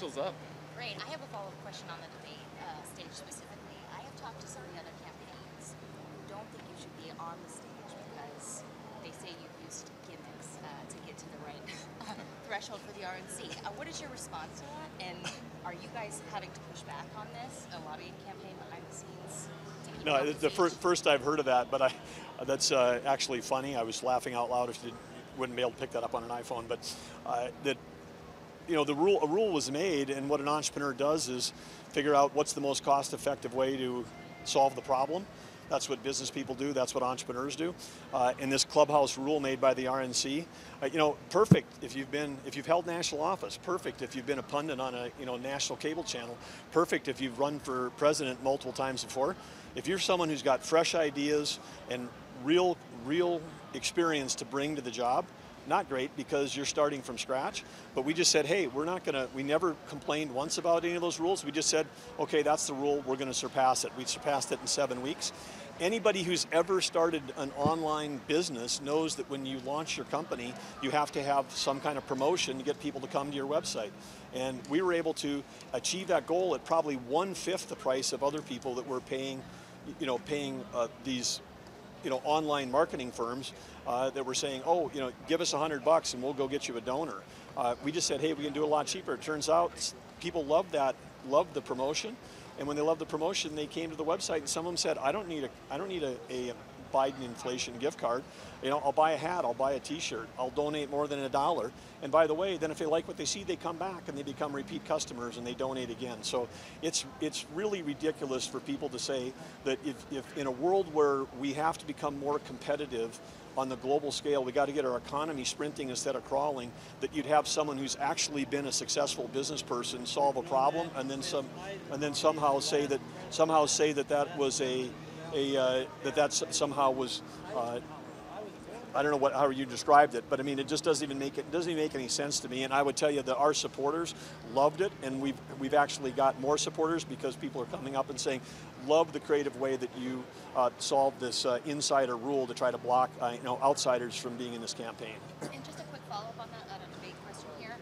credentials up. Great. I have a follow-up question on the debate stage specifically. I have talked to some of the other campaigns who don't think you should be on the stage because they say you used gimmicks to get to the right threshold for the RNC. What is your response to that? And are you guys having to push back on this, a lobbying campaign behind the scenes? No, the first I've heard of that, but that's actually funny. I was laughing out loud if you wouldn't be able to pick that up on an iPhone. But that, a rule was made, and what an entrepreneur does is figure out what's the most cost-effective way to solve the problem. That's what business people do. That's what entrepreneurs do. And this clubhouse rule made by the RNC, perfect if you've held national office. Perfect if you've been a pundit on a national cable channel. Perfect if you've run for president multiple times before. If you're someone who's got fresh ideas and real experience to bring to the job, not great because you're starting from scratch. But we just said, hey, we never complained once about any of those rules. We just said, okay, that's the rule, we're going to surpass it. We surpassed it in 7 weeks. Anybody who's ever started an online business knows that when you launch your company, you have to have some kind of promotion to get people to come to your website. And we were able to achieve that goal at probably 1/5 the price of other people that were paying these online marketing firms that were saying, oh, give us $100 and we'll go get you a donor. We just said, hey, we can do it a lot cheaper. It turns out people love the promotion, and when they love the promotion, they came to the website, and some of them said, I don't need a Biden inflation gift card. I'll buy a hat, I'll buy a T-shirt, I'll donate more than $1. And by the way, then if they like what they see, they come back and they become repeat customers and they donate again. So it's really ridiculous for people to say that if in a world where we have to become more competitive on the global scale, we got to get our economy sprinting instead of crawling, that you'd have someone who's actually been a successful business person solve a problem and then somehow say that that was that somehow was I don't know how you described it, but I mean, it just doesn't even make any sense to me. And I would tell you that our supporters loved it, and we've actually got more supporters because people are coming up and saying, love the creative way that you solved this insider rule to try to block outsiders from being in this campaign. And just a quick follow-up on that debate question here.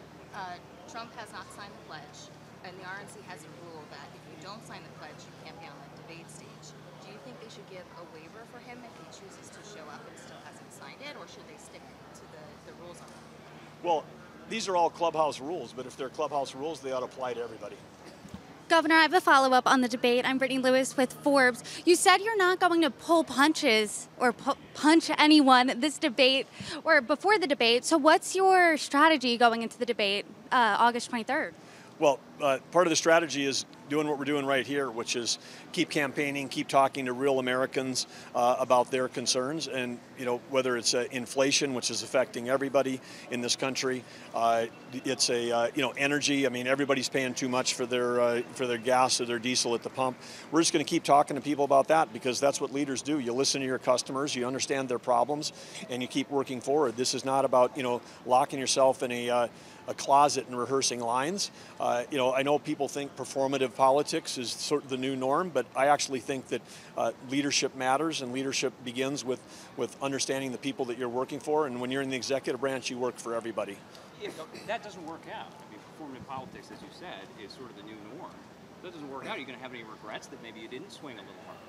Trump has not signed the pledge, and the RNC has a rule that if you don't sign the pledge, you can't be on the debate stage. Do you think they should give a waiver for him if he chooses to show up and still hasn't signed it, or should they stick to the rules on that? Well, these are all clubhouse rules, but if they're clubhouse rules, they ought to apply to everybody. Governor, I have a follow-up on the debate. I'm Brittany Lewis with Forbes. You said you're not going to pull punches or punch anyone this debate or before the debate. So what's your strategy going into the debate August 23rd? Well, part of the strategy is doing what we're doing right here, which is keep campaigning, keep talking to real Americans about their concerns, and whether it's inflation, which is affecting everybody in this country, it's energy. I mean, everybody's paying too much for their gas or their diesel at the pump. We're just going to keep talking to people about that because that's what leaders do. You listen to your customers, you understand their problems, and you keep working forward. This is not about locking yourself in a closet and rehearsing lines. I know people think performative politics is sort of the new norm, but I actually think that leadership matters, and leadership begins with understanding the people that you're working for. And when you're in the executive branch, you work for everybody. If that doesn't work out, I mean, performative politics, as you said, is sort of the new norm. If that doesn't work out, are you going to have any regrets that maybe you didn't swing a little harder?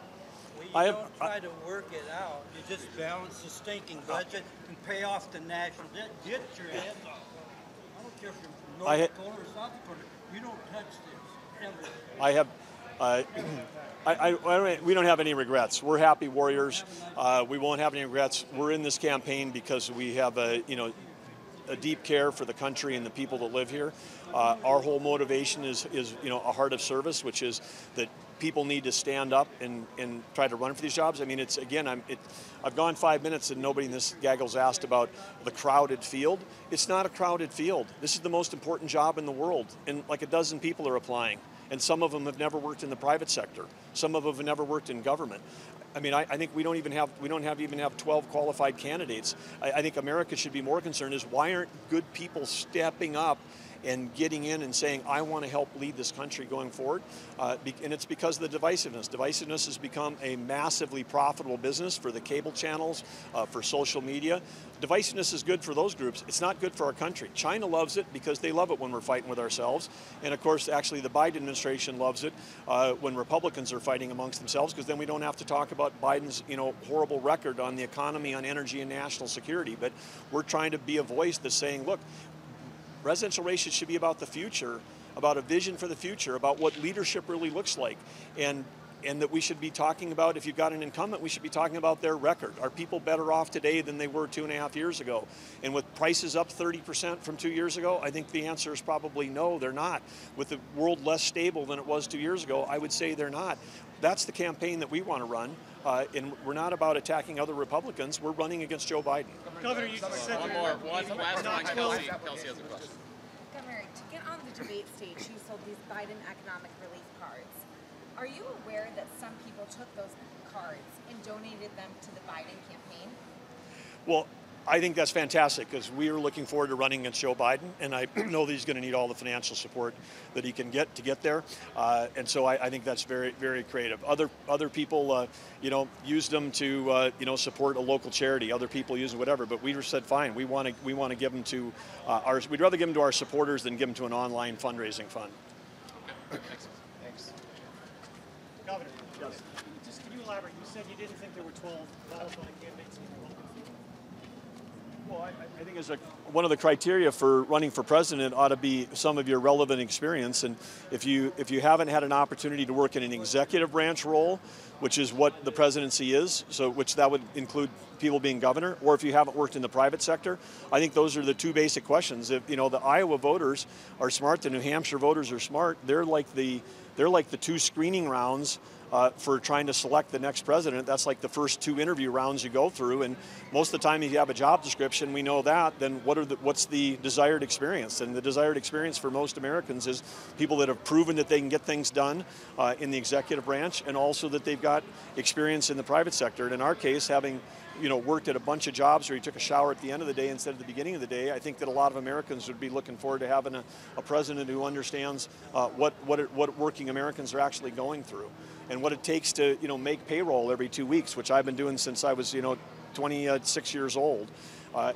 Well, you don't try to work it out. You just balance the stinking budget and pay off the national debt. Get your head off. I don't care if you're from North Dakota or South Dakota. You don't touch this, ever. We don't have any regrets. We're happy warriors. We won't have any regrets. We're in this campaign because we have a deep care for the country and the people that live here. Our whole motivation is a heart of service, which is that people need to stand up and try to run for these jobs. I mean, I've gone 5 minutes and nobody in this gaggle's asked about the crowded field. It's not a crowded field. This is the most important job in the world, and like a dozen people are applying. And some of them have never worked in the private sector. Some of them have never worked in government. I mean, I think we don't even have 12 qualified candidates. I think America should be more concerned is why aren't good people stepping up and getting in and saying, I want to help lead this country going forward. And it's because of the divisiveness. Divisiveness has become a massively profitable business for the cable channels, for social media. Divisiveness is good for those groups. It's not good for our country. China loves it because they love it when we're fighting with ourselves. And of course, actually the Biden administration loves it when Republicans are fighting amongst themselves, because then we don't have to talk about Biden's horrible record on the economy, on energy and national security. But we're trying to be a voice that's saying, look, residential races should be about the future, about a vision for the future, about what leadership really looks like. And that we should be talking about, if you've got an incumbent, we should be talking about their record. Are people better off today than they were 2.5 years ago? And with prices up 30% from 2 years ago, I think the answer is probably no, they're not. With the world less stable than it was 2 years ago, I would say they're not. That's the campaign that we want to run. And we're not about attacking other Republicans. We're running against Joe Biden. Governor, you just said one last one. Kelsey has a question. Governor, to get on the debate stage, you sold these Biden economic relief cards. Are you aware that some people took those cards and donated them to the Biden campaign? Well, I think that's fantastic, because we are looking forward to running against Joe Biden, and I know that he's going to need all the financial support that he can get to get there. And so I think that's very, very creative. Other people, used them to, support a local charity. Other people use it, whatever. But we just said, fine, we want to give them to we'd rather give them to our supporters than give them to an online fundraising fund. Okay. Thanks. Governor, just can you elaborate? You said you didn't think there were 12 qualifying candidates in the Republican field. Well, I think one of the criteria for running for president ought to be some of your relevant experience. And if you haven't had an opportunity to work in an executive branch role, which is what the presidency is, which that would include people being governor, or if you haven't worked in the private sector, I think those are the two basic questions. If the Iowa voters are smart, the New Hampshire voters are smart. They're like the two screening rounds for trying to select the next president. That's like the first 2 interview rounds you go through, and most of the time if you have a job description, we know that, then what's the desired experience? And the desired experience for most Americans is people that have proven that they can get things done in the executive branch, and also that they've got experience in the private sector. And in our case, having worked at a bunch of jobs where you took a shower at the end of the day instead of the beginning of the day, I think that a lot of Americans would be looking forward to having a president who understands what working Americans are actually going through, and what it takes to make payroll every 2 weeks, which I've been doing since I was 26 years old,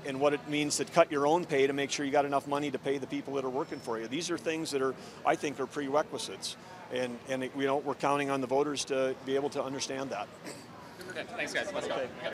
and what it means to cut your own pay to make sure you got enough money to pay the people that are working for you. These are things that I think are prerequisites, and we're counting on the voters to be able to understand that. Okay, thanks guys. Let's go.